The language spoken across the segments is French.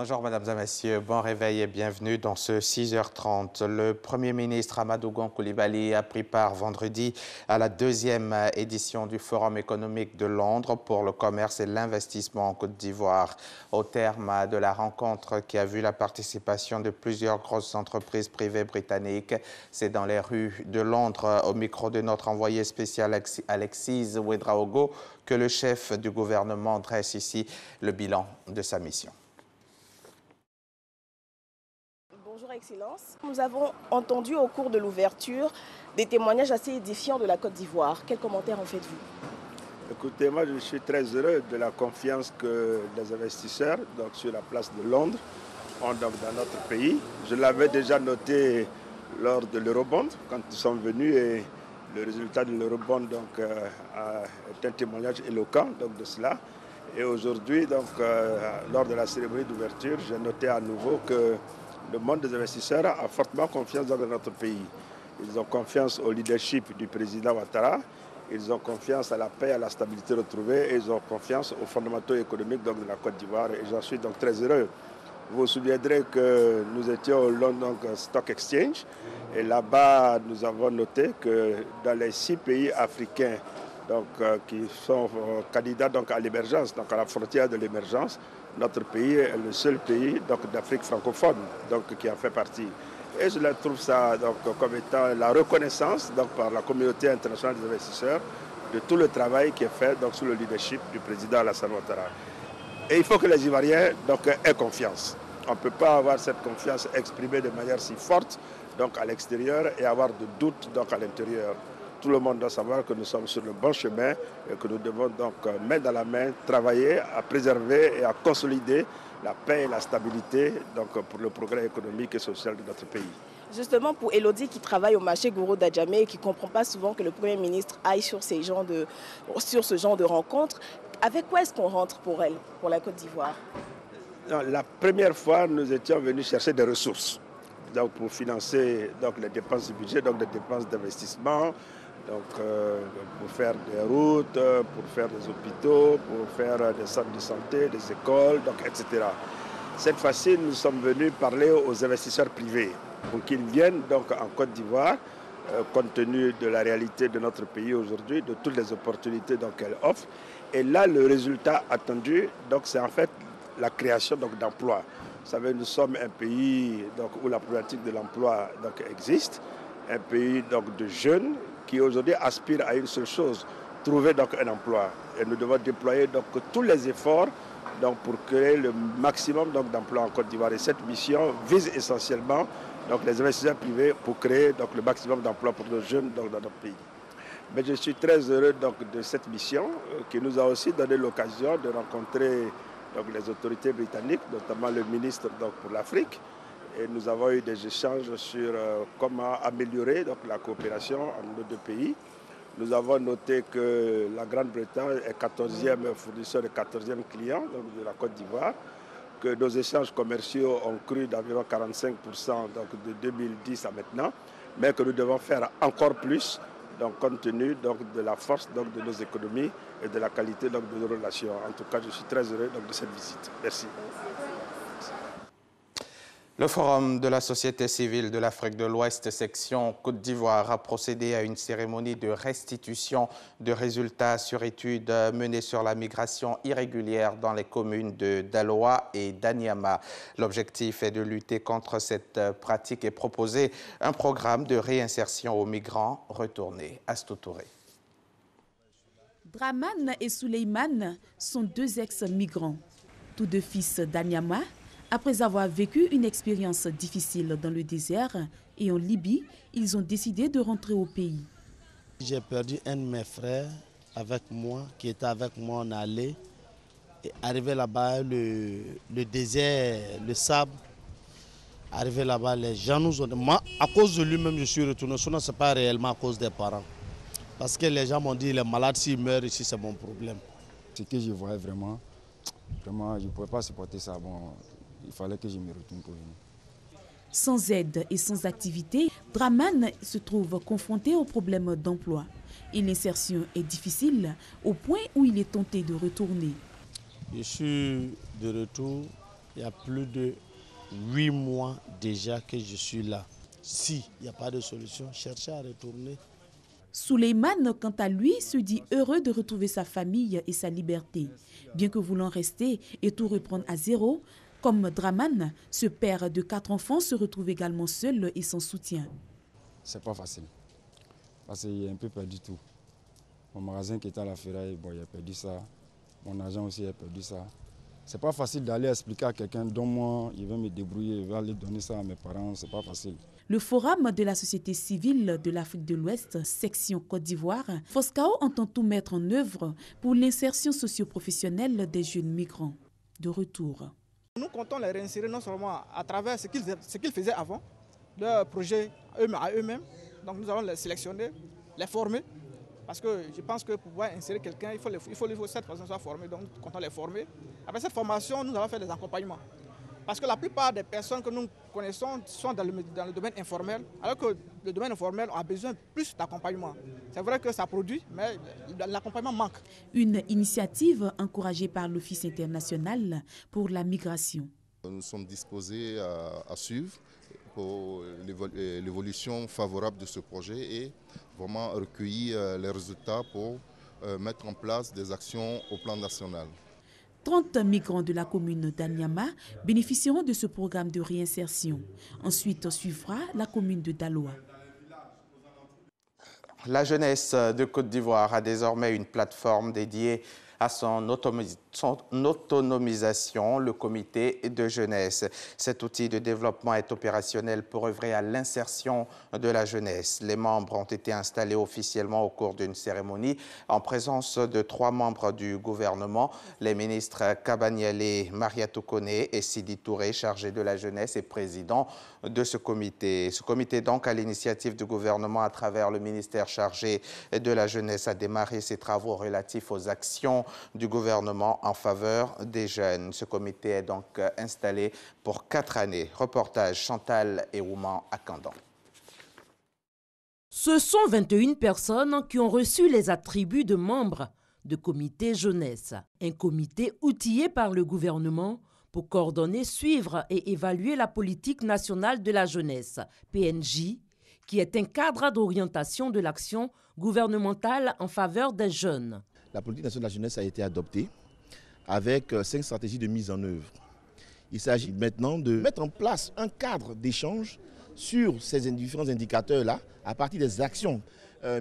Bonjour mesdames et messieurs, bon réveil et bienvenue dans ce 6h30. Le Premier ministre Amadou Gon Coulibaly a pris part vendredi à la deuxième édition du Forum économique de Londres pour le commerce et l'investissement en Côte d'Ivoire. Au terme de la rencontre qui a vu la participation de plusieurs grosses entreprises privées britanniques, c'est dans les rues de Londres, au micro de notre envoyé spécial Alexis Ouedraogo, que le chef du gouvernement dresse ici le bilan de sa mission. Bonjour Excellence. Nous avons entendu au cours de l'ouverture des témoignages assez édifiants de la Côte d'Ivoire. Quels commentaires en faites-vous? Écoutez, moi je suis très heureux de la confiance que les investisseurs sur la place de Londres ont dans notre pays. Je l'avais déjà noté lors de l'Eurobond quand nous sommes venus et le résultat de l'Eurobond est un témoignage éloquent de cela. Et aujourd'hui, lors de la cérémonie d'ouverture, j'ai noté à nouveau que le monde des investisseurs a fortement confiance dans notre pays. Ils ont confiance au leadership du président Ouattara, ils ont confiance à la paix et à la stabilité retrouvée et ils ont confiance aux fondamentaux économiques de la Côte d'Ivoire et j'en suis donc très heureux. Vous vous souviendrez que nous étions au London Stock Exchange et là-bas nous avons noté que dans les 6 pays africains qui sont candidats à l'émergence, à la frontière de l'émergence, notre pays est le seul pays d'Afrique francophone qui en fait partie. Et je trouve ça comme étant la reconnaissance par la communauté internationale des investisseurs de tout le travail qui est fait sous le leadership du président Alassane Ouattara. Et il faut que les Ivoiriens aient confiance. On ne peut pas avoir cette confiance exprimée de manière si forte à l'extérieur et avoir de doutes à l'intérieur. Tout le monde doit savoir que nous sommes sur le bon chemin et que nous devons main dans la main travailler à préserver et à consolider la paix et la stabilité pour le progrès économique et social de notre pays. Justement, pour Elodie qui travaille au marché Gouro d'Adjamé et qui ne comprend pas souvent que le Premier ministre aille sur ce genre de rencontres, avec quoi est-ce qu'on rentre pour elle, pour la Côte d'Ivoire? La première fois, nous étions venus chercher des ressources pour financer les dépenses du budget, des dépenses d'investissement, pour faire des routes, pour faire des hôpitaux, pour faire des centres de santé, des écoles, etc. Cette fois-ci, nous sommes venus parler aux investisseurs privés pour qu'ils viennent en Côte d'Ivoire, compte tenu de la réalité de notre pays aujourd'hui, de toutes les opportunités qu'elle offre. Et là, le résultat attendu, c'est en fait la création d'emplois. Vous savez, nous sommes un pays où la problématique de l'emploi existe, un pays de jeunes qui aujourd'hui aspirent à une seule chose, trouver un emploi. Et nous devons déployer tous les efforts pour créer le maximum d'emplois en Côte d'Ivoire. Et cette mission vise essentiellement les investisseurs privés pour créer le maximum d'emplois pour nos jeunes dans notre pays. Mais je suis très heureux de cette mission qui nous a aussi donné l'occasion de rencontrer les autorités britanniques, notamment le ministre pour l'Afrique. Et nous avons eu des échanges sur comment améliorer la coopération entre nos deux pays. Nous avons noté que la Grande-Bretagne est 14e fournisseur et 14e client de la Côte d'Ivoire, que nos échanges commerciaux ont cru d'environ 45% de 2010 à maintenant, mais que nous devons faire encore plus compte tenu de la force de nos économies et de la qualité de nos relations. En tout cas, je suis très heureux de cette visite. Merci. Le Forum de la société civile de l'Afrique de l'Ouest, section Côte d'Ivoire, a procédé à une cérémonie de restitution de résultats sur études menées sur la migration irrégulière dans les communes de Daloa et d'Anyama. L'objectif est de lutter contre cette pratique et proposer un programme de réinsertion aux migrants retournés. Astou Touré. Draman et Souleyman sont 2 ex-migrants, tous 2 fils d'Anyama. Après avoir vécu une expérience difficile dans le désert et en Libye, ils ont décidé de rentrer au pays. J'ai perdu un de mes frères avec moi, qui était avec moi en allée. Et arrivé là-bas, le désert, le sable, arrivé là-bas, les gens nous ont dit, moi, à cause de lui-même, je suis retourné. Sinon, ce n'est pas réellement à cause des parents. Parce que les gens m'ont dit, les malades, s'ils meurent ici, c'est mon problème. Ce que je voyais vraiment, je ne pouvais pas supporter ça. Bon, il fallait que je me retourne pour venir. Sans aide et sans activité, Draman se trouve confronté au problème d'emploi. Et l'insertion est difficile au point où il est tenté de retourner. Je suis de retour Il y a plus de 8 mois déjà que je suis là. S'il n'y a pas de solution, cherchez à retourner. Souleymane, quant à lui, se dit heureux de retrouver sa famille et sa liberté. Bien que voulant rester et tout reprendre à zéro, comme Draman, ce père de 4 enfants se retrouve également seul et sans soutien. C'est pas facile, parce qu'il a un peu perdu tout. Mon magasin qui était à la ferraille, bon, il a perdu ça. Mon agent aussi a perdu ça. C'est pas facile d'aller expliquer à quelqu'un dont moi, il va me débrouiller, il va aller donner ça à mes parents, c'est pas facile. Le Forum de la société civile de l'Afrique de l'Ouest, section Côte d'Ivoire, Foscao entend tout mettre en œuvre pour l'insertion socio-professionnelle des jeunes migrants. De retour. Nous comptons les réinsérer non seulement à travers ce qu'ils faisaient avant, leurs projets à eux-mêmes. Donc nous allons les sélectionner, les former. Parce que je pense que pour pouvoir insérer quelqu'un, il faut cette personne soit formée. Donc nous comptons les former. Après cette formation, nous allons faire des accompagnements. Parce que la plupart des personnes que nous connaissons sont dans le domaine informel, alors que le domaine informel a besoin plus d'accompagnement. C'est vrai que ça produit, mais l'accompagnement manque. Une initiative encouragée par l'Office international pour la migration. Nous sommes disposés à suivre pour l'évolution favorable de ce projet et vraiment recueillir les résultats pour mettre en place des actions au plan national. 30 migrants de la commune d'Anyama bénéficieront de ce programme de réinsertion. Ensuite suivra la commune de Daloa. La jeunesse de Côte d'Ivoire a désormais une plateforme dédiée à son autonomisation, le comité de jeunesse. Cet outil de développement est opérationnel pour œuvrer à l'insertion de la jeunesse. Les membres ont été installés officiellement au cours d'une cérémonie en présence de 3 membres du gouvernement, les ministres Kabaniele, Mariatou Koné et Sidi Touré, chargés de la jeunesse et président de ce comité. Ce comité, donc, à l'initiative du gouvernement à travers le ministère chargé de la jeunesse, a démarré ses travaux relatifs aux actions du gouvernement en faveur des jeunes. Ce comité est donc installé pour 4 années. Reportage Chantal et Ouman à Kandan. Ce sont 21 personnes qui ont reçu les attributs de membres de comité jeunesse. Un comité outillé par le gouvernement pour coordonner, suivre et évaluer la politique nationale de la jeunesse, PNJ, qui est un cadre d'orientation de l'action gouvernementale en faveur des jeunes. La politique nationale de la jeunesse a été adoptée avec 5 stratégies de mise en œuvre. Il s'agit maintenant de mettre en place un cadre d'échange sur ces différents indicateurs-là, à partir des actions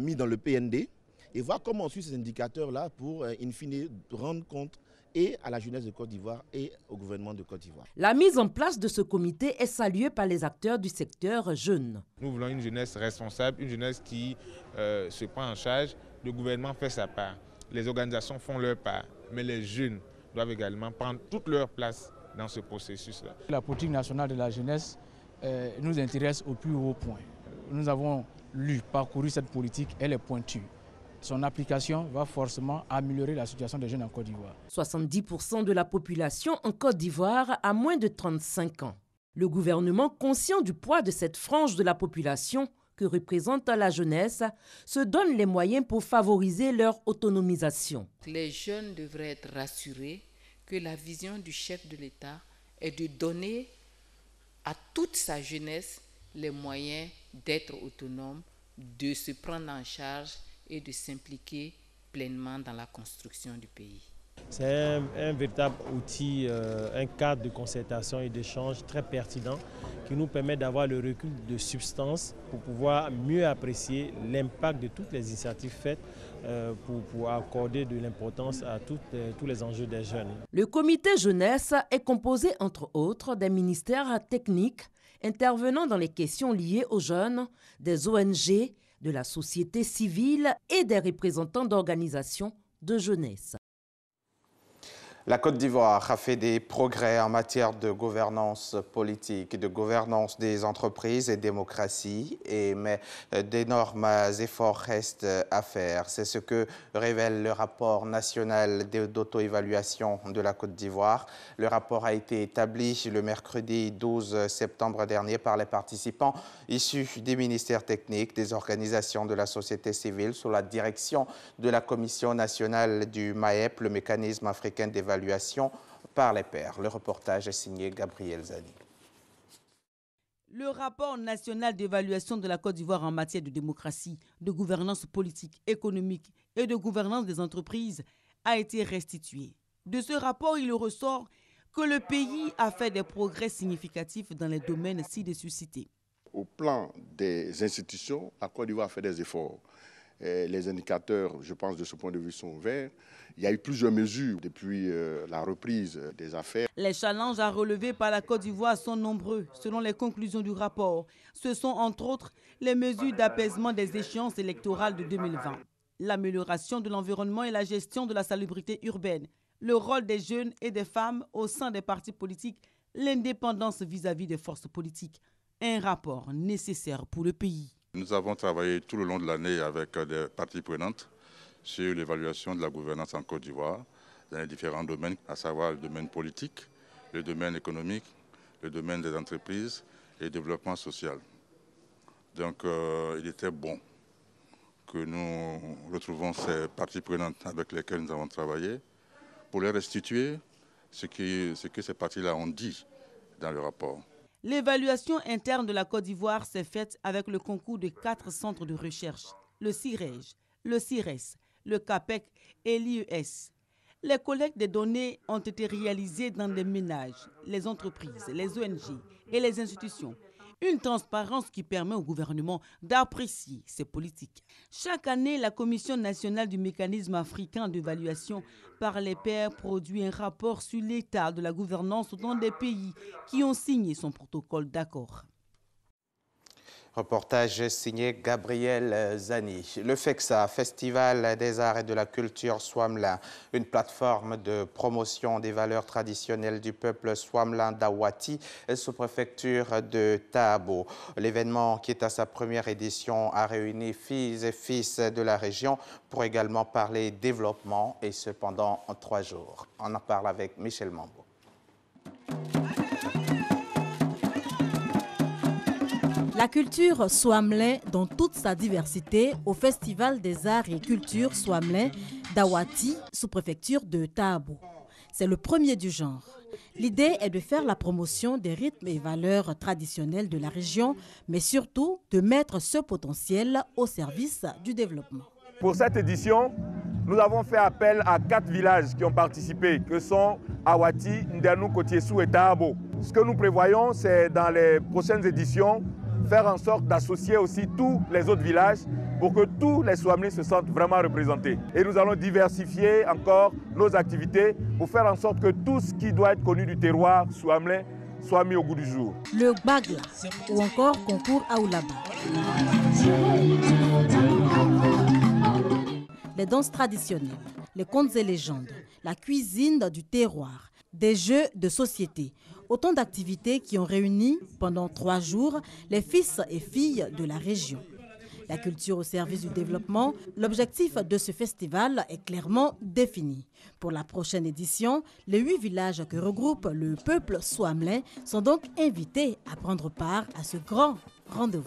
mises dans le PND, et voir comment on suit ces indicateurs-là pour, in fine, rendre compte et à la jeunesse de Côte d'Ivoire et au gouvernement de Côte d'Ivoire. La mise en place de ce comité est saluée par les acteurs du secteur jeune. Nous voulons une jeunesse responsable, une jeunesse qui se prend en charge. Le gouvernement fait sa part, les organisations font leur part, mais les jeunes doivent également prendre toute leur place dans ce processus-là. La politique nationale de la jeunesse nous intéresse au plus haut point. Nous avons parcouru cette politique, elle est pointue. Son application va forcément améliorer la situation des jeunes en Côte d'Ivoire. 70% de la population en Côte d'Ivoire a moins de 35 ans. Le gouvernement, conscient du poids de cette frange de la population que représente la jeunesse, se donne les moyens pour favoriser leur autonomisation. Les jeunes devraient être rassurés que la vision du chef de l'État est de donner à toute sa jeunesse les moyens d'être autonome, de se prendre en charge et de s'impliquer pleinement dans la construction du pays. C'est un véritable outil, un cadre de concertation et d'échange très pertinent qui nous permet d'avoir le recul de substance pour pouvoir mieux apprécier l'impact de toutes les initiatives faites pour accorder de l'importance à tous les enjeux des jeunes. Le comité jeunesse est composé entre autres des ministères techniques intervenant dans les questions liées aux jeunes, des ONG, de la société civile et des représentants d'organisations de jeunesse. La Côte d'Ivoire a fait des progrès en matière de gouvernance politique, de gouvernance des entreprises et démocratie, mais d'énormes efforts restent à faire. C'est ce que révèle le rapport national d'auto-évaluation de la Côte d'Ivoire. Le rapport a été établi le mercredi 12 septembre dernier par les participants issus des ministères techniques, des organisations de la société civile sous la direction de la Commission nationale du MAEP, le mécanisme africain d'évaluation par les pairs. Le reportage est signé Gabriel Zani. Le rapport national d'évaluation de la Côte d'Ivoire en matière de démocratie, de gouvernance politique, économique et de gouvernance des entreprises a été restitué. De ce rapport, il ressort que le pays a fait des progrès significatifs dans les domaines ci-dessus cités. Au plan des institutions, la Côte d'Ivoire a fait des efforts. Les indicateurs, je pense, de ce point de vue sont verts. Il y a eu plusieurs mesures depuis la reprise des affaires. Les challenges à relever par la Côte d'Ivoire sont nombreux, selon les conclusions du rapport. Ce sont entre autres les mesures d'apaisement des échéances électorales de 2020, l'amélioration de l'environnement et la gestion de la salubrité urbaine, le rôle des jeunes et des femmes au sein des partis politiques, l'indépendance vis-à-vis des forces politiques. Un rapport nécessaire pour le pays. Nous avons travaillé tout le long de l'année avec des parties prenantes sur l'évaluation de la gouvernance en Côte d'Ivoire dans les différents domaines, à savoir le domaine politique, le domaine économique, le domaine des entreprises et le développement social. Donc il était bon que nous retrouvons ces parties prenantes avec lesquelles nous avons travaillé pour les restituer ce que ces parties-là ont dit dans le rapport. L'évaluation interne de la Côte d'Ivoire s'est faite avec le concours de 4 centres de recherche, le CIREJ, le CIRES, le CAPEC et l'IES. Les collectes des données ont été réalisées dans les ménages, les entreprises, les ONG et les institutions. Une transparence qui permet au gouvernement d'apprécier ses politiques. Chaque année, la Commission nationale du mécanisme africain d'évaluation par les pairs produit un rapport sur l'état de la gouvernance dans des pays qui ont signé son protocole d'accord. Reportage signé Gabriel Zani. Le FECSA, Festival des arts et de la culture Swamelin, une plateforme de promotion des valeurs traditionnelles du peuple Swamelin d'Awati, sous-préfecture de Tabo. L'événement, qui est à sa première édition, a réuni filles et fils de la région pour également parler développement, et ce pendant 3 jours. On en parle avec Michel Mambo. La culture Swamelin dans toute sa diversité au Festival des arts et culture Swamelin d'Awati, sous-préfecture de Tabo. C'est le premier du genre. L'idée est de faire la promotion des rythmes et valeurs traditionnelles de la région, mais surtout de mettre ce potentiel au service du développement. Pour cette édition, nous avons fait appel à 4 villages qui ont participé, que sont Awati, Ndanou, Kotiesu et Tabo. Ce que nous prévoyons, c'est dans les prochaines éditions, faire en sorte d'associer aussi tous les autres villages pour que tous les Swamelins se sentent vraiment représentés. Et nous allons diversifier encore nos activités pour faire en sorte que tout ce qui doit être connu du terroir Swamelin soit mis au goût du jour. Le Bagla ou encore concours Aoulaba. Les danses traditionnelles, les contes et légendes, la cuisine du terroir, des jeux de société. Autant d'activités qui ont réuni pendant 3 jours les fils et filles de la région. La culture au service du développement, l'objectif de ce festival est clairement défini. Pour la prochaine édition, les 8 villages que regroupe le peuple Swamelin sont donc invités à prendre part à ce grand rendez-vous.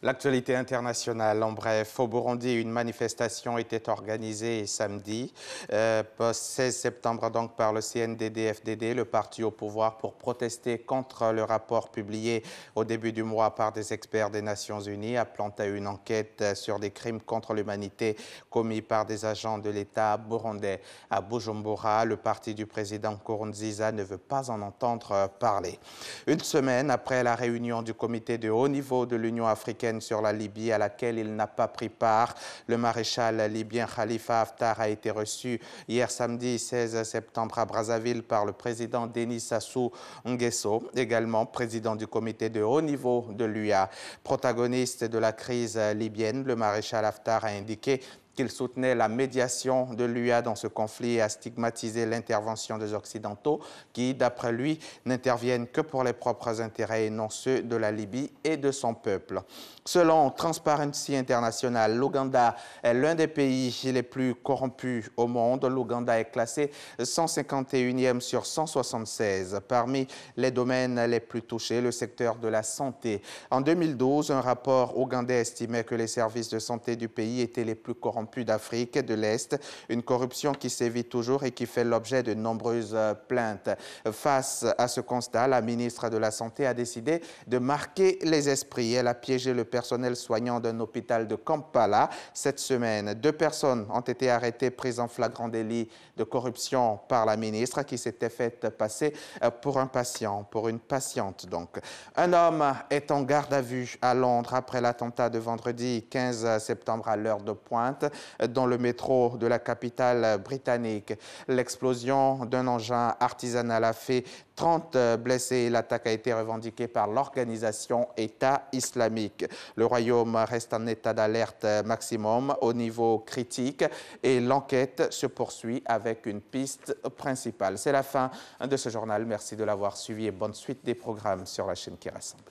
L'actualité internationale, en bref, au Burundi, une manifestation était organisée samedi, 16 septembre donc, par le CNDD-FDD, le parti au pouvoir, pour protester contre le rapport publié au début du mois par des experts des Nations Unies, appelant à une enquête sur des crimes contre l'humanité commis par des agents de l'État burundais. À Bujumbura, le parti du président Nkurunziza ne veut pas en entendre parler. Une semaine après la réunion du comité de haut niveau de l'Union africaine sur la Libye, à laquelle il n'a pas pris part, le maréchal libyen Khalifa Haftar a été reçu hier samedi 16 septembre à Brazzaville par le président Denis Sassou Nguesso, également président du comité de haut niveau de l'UA. Protagoniste de la crise libyenne, le maréchal Haftar a indiqué qu'il soutenait la médiation de l'UA dans ce conflit et a stigmatisé l'intervention des Occidentaux qui, d'après lui, n'interviennent que pour les propres intérêts et non ceux de la Libye et de son peuple. Selon Transparency International, l'Ouganda est l'un des pays les plus corrompus au monde. L'Ouganda est classé 151e sur 176. Parmi les domaines les plus touchés, le secteur de la santé. En 2012, un rapport ougandais estimait que les services de santé du pays étaient les plus corrompus corrompus d'Afrique de l'Est, une corruption qui sévit toujours et qui fait l'objet de nombreuses plaintes. Face à ce constat, la ministre de la Santé a décidé de marquer les esprits. Elle a piégé le personnel soignant d'un hôpital de Kampala cette semaine. 2 personnes ont été arrêtées, prises en flagrant délit de corruption par la ministre qui s'était faite passer pour un patient, pour une patiente donc. Un homme est en garde à vue à Londres après l'attentat de vendredi 15 septembre à l'heure de pointe dans le métro de la capitale britannique. L'explosion d'un engin artisanal a fait 30 blessés. L'attaque a été revendiquée par l'organisation État islamique. Le Royaume reste en état d'alerte maximum au niveau critique et l'enquête se poursuit avec une piste principale. C'est la fin de ce journal. Merci de l'avoir suivi et bonne suite des programmes sur la chaîne qui rassemble.